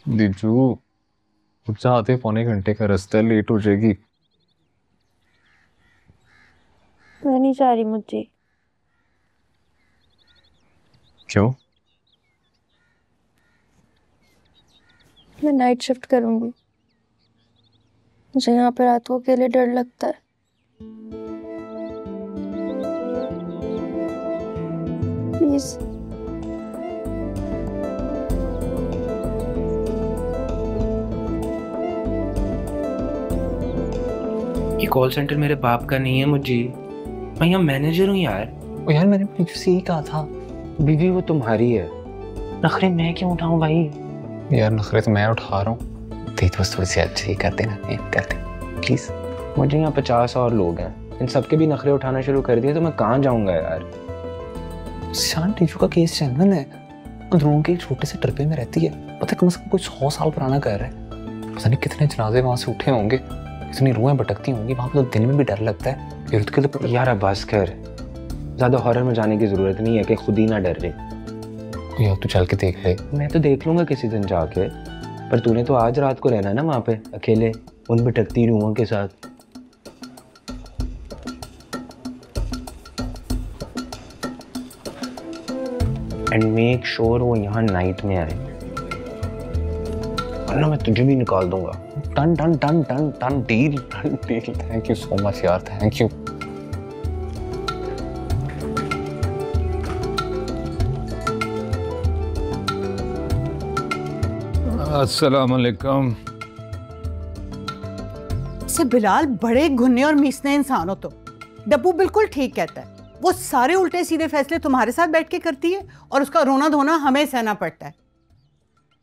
दीजू कुछ आधे पौने घंटे का रास्ता, लेट हो जाएगी। मैं नहीं चाह रही मुझे। क्यों? मैं नाइट शिफ्ट करूंगी। मुझे यहाँ पे रात को अकेले डर लगता है। प्लीज। ये कॉल सेंटर मेरे बाप का नहीं है मुझे। मैं यहाँ मैनेजर हूँ यार। ओ यार मैंने तुझसे ही कहा था। बीवी वो तुम्हारी है। नखरे मैं क्यों उठाऊं भाई? यार नखरे तो मैं उठा रहा हूँ। तेरी तो बस थोड़ी सी अच्छी कर देना, कर दे प्लीज। मुझे यहाँ 50 और लोग हैं, इन सबके भी नखरे उठाना शुरू कर दिए तो मैं कहाँ जाऊंगा यार। शान टीचू का केस जेन्युइन है। अंदरों के एक छोटे से टर्बे में रहती है। पता है कम से कम कोई 100 साल पुराना घर है। पता नहीं कितने जनाजे वहां से उठे होंगे, इतनी रूहें भटकती होंगी वहां पे। तो दिन में भी डर लगता है। फिर उसके लिए यार बस कर, ज्यादा हॉरर में जाने की जरूरत नहीं है कि खुद ही ना डर रहे। यार तू चल के देख ले। मैं तो देख लूंगा किसी दिन जाके, पर तूने तो आज रात को रहना है ना वहाँ पे अकेले उन भटकती रूहों के साथ। एंड मेक श्योर वो यहाँ नाइट में आए, वरना मैं तुझे भी निकाल दूंगा। Done done done done done deal deal. Thank you so much यार, थैंक यू। अस्सलाम वालेकुम। से बिलाल बड़े घुन्ने और मीसने इंसान हो तो। डब्बू बिल्कुल ठीक कहता है। वो सारे उल्टे सीधे फैसले तुम्हारे साथ बैठ के करती है और उसका रोना धोना हमें सहना पड़ता है।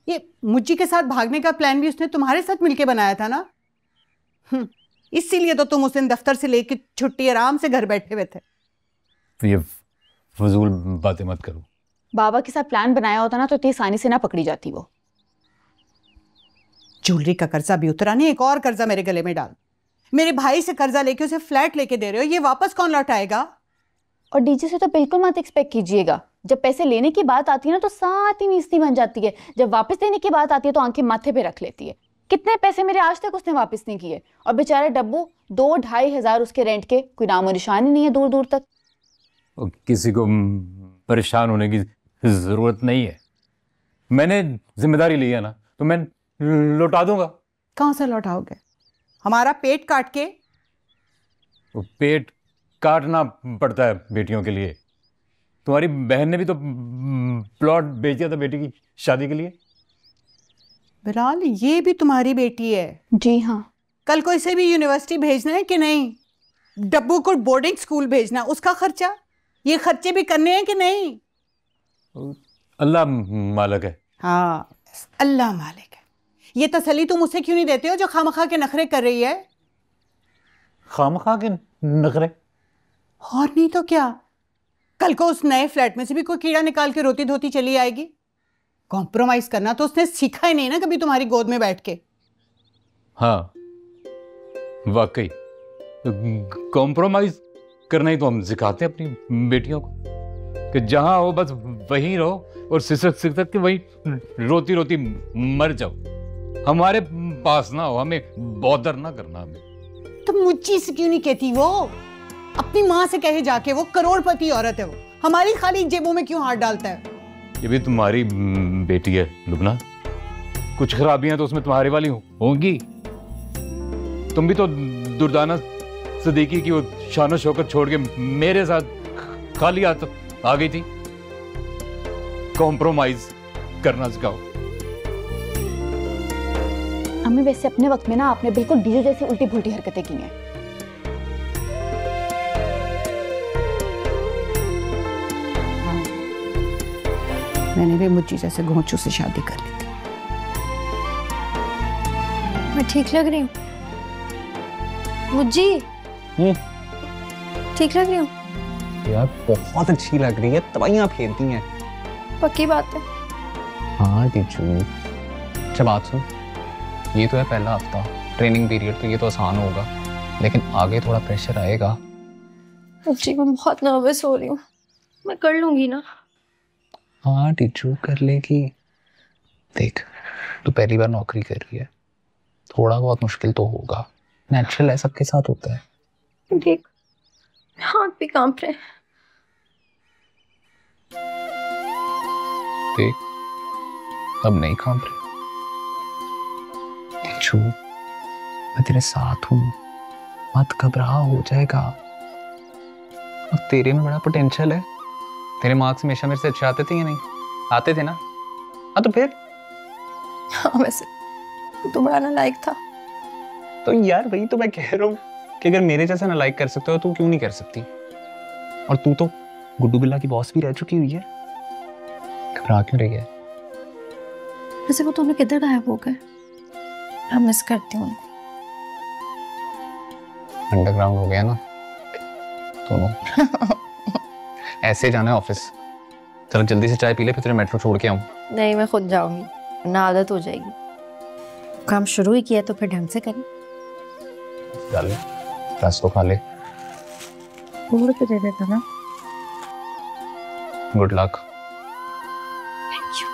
ये मुज्जी के साथ भागने का प्लान भी उसने तुम्हारे साथ मिलके बनाया था ना। इसीलिए तो तुम उस दिन दफ्तर से लेके छुट्टी आराम से घर बैठे हुए थे। तो ये फजूल बातें मत करो। बाबा के साथ प्लान बनाया होता ना तो इतनी आसानी से ना पकड़ी जाती वो। ज्वेलरी का कर्जा भी उतरा नहीं, एक और कर्जा मेरे गले में डाल। मेरे भाई से कर्जा लेके उसे फ्लैट लेके दे रहे हो, ये वापस कौन लौटाएगा? और डीजे से तो बिल्कुल मत एक्सपेक्ट कीजिएगा। जब पैसे लेने की बात आती है ना तो साथ ही मीस्ती बन जाती है, जब वापस देने की बात आती है तो आंखें माथे पे रख लेती है। कितने पैसे मेरे आज तक उसने वापस नहीं किए, और बेचारे डब्बू 2-2.5 हज़ार उसके रेंट के कोई नामो निशान ही नहीं है दूर दूर तक। किसी को परेशान होने की जरूरत नहीं है। मैंने जिम्मेदारी ली है ना, तो मैं लौटा दूंगा। कहां से लौटाओगे? हमारा पेट काट के? पेट काटना पड़ता है बेटियों के लिए। तुम्हारी बहन ने भी तो प्लॉट बेच दिया था बेटी की शादी के लिए। बिलाल ये भी तुम्हारी बेटी है? जी हाँ। कल को इसे भी यूनिवर्सिटी भेजना है कि नहीं? डब्बू को बोर्डिंग स्कूल भेजना, उसका खर्चा, ये खर्चे भी करने हैं कि नहीं? अल्लाह मालिक है। हाँ अल्लाह मालिक है। ये तसल्ली तुम उसे क्यों नहीं देते हो जो खामखा के नखरे कर रही है? खामखा के नखरे? और नहीं तो क्या, कल को उस नए फ्लैट में से भी कोई कीड़ा निकाल के रोती धोती चली आएगी। कॉम्प्रोमाइज करना तो उसने सीखा ही नहीं ना कभी तुम्हारी गोद में बैठ के। हाँ वाकई, कॉम्प्रोमाइज करना ही तो हम सिखाते हैं अपनी बेटियों को, कि जहां हो बस वहीं रहो और सिसक सिसक के वहीं रोती रोती मर जाओ। हमारे पास ना हो, हमें बॉदर ना करना हमें। तो मुझी से क्यों नहीं कहती वो? अपनी माँ से कहे जाके, वो करोड़पति औरत है, वो हमारी खाली जेबों में क्यों हाथ डालता है? ये भी तुम्हारी बेटी है लुबना, कुछ खराबियां तो उसमें तुम्हारी वाली होंगी। तुम भी तो दुर्दाना सदीकी की वो शानो शौकत छोड़ के मेरे साथ खाली हाथ आ गई थी। कॉम्प्रोमाइज करना सिखाओ। अम्मी वैसे अपने वक्त में ना आपने बिल्कुल डीजे जैसी उल्टी पुल्टी हरकतें की हैं। मैंने भी मुझी जैसे घोंचू से शादी कर ली थी। मैं ठीक लग रही हूँ मुझी? ठीक लग रही हूँ यार बहुत अच्छी लग रही है, तबाइयां फेरती हैं। पक्की बात है? हाँ टीचू। अच्छा बात सुन, ये तो है पहला हफ्ता ट्रेनिंग पीरियड, तो ये तो आसान होगा, लेकिन आगे थोड़ा प्रेशर आएगा। मुझे मैं बहुत नर्वस हो रही हूँ। मैं कर लूंगी ना? हाँ टीचू कर लेगी। देख तू पहली बार नौकरी कर रही है, थोड़ा बहुत मुश्किल तो होगा, नेचुरल है, सबके साथ होता है। देख हाथ भी कांप रहे हैं। देख अब नहीं कांप रहे। छू, मैं तेरे साथ हूँ, मत घबरा, हो जाएगा। अब तेरे में बड़ा पोटेंशियल है। तेरे मार्क्स हमेशा मेरे से अच्छे आते थे या नहीं? आते थे ना? हाँ तो फिर? हाँ वैसे तो बड़ा नालायक था। तो यार वही तो मैं कह रहा हूँ कि अगर मेरे जैसा नालायक कर सकते हो तो क्यों नहीं कर सकती? और तू तो गुड्डू बिल्ला की बॉस भी रह चुकी हुई है, घबरा क्यों रही है? वैसे वो तो हमें किधर गायब हो गए? मैं मिस करती हूँ। अंडरग्राउंड हो गया ना दोनों। ऐसे जाना है ऑफिस। चलो जल्दी से चाय पी ले, फिर तेरे मेट्रो छोड़ के आऊं। नहीं मैं खुद जाऊंगी, ना आदत हो जाएगी। काम शुरू ही किया तो फिर ढंग से करें। चल रस तो खा ले। बोल के दे देता ना। Good luck. Thank you.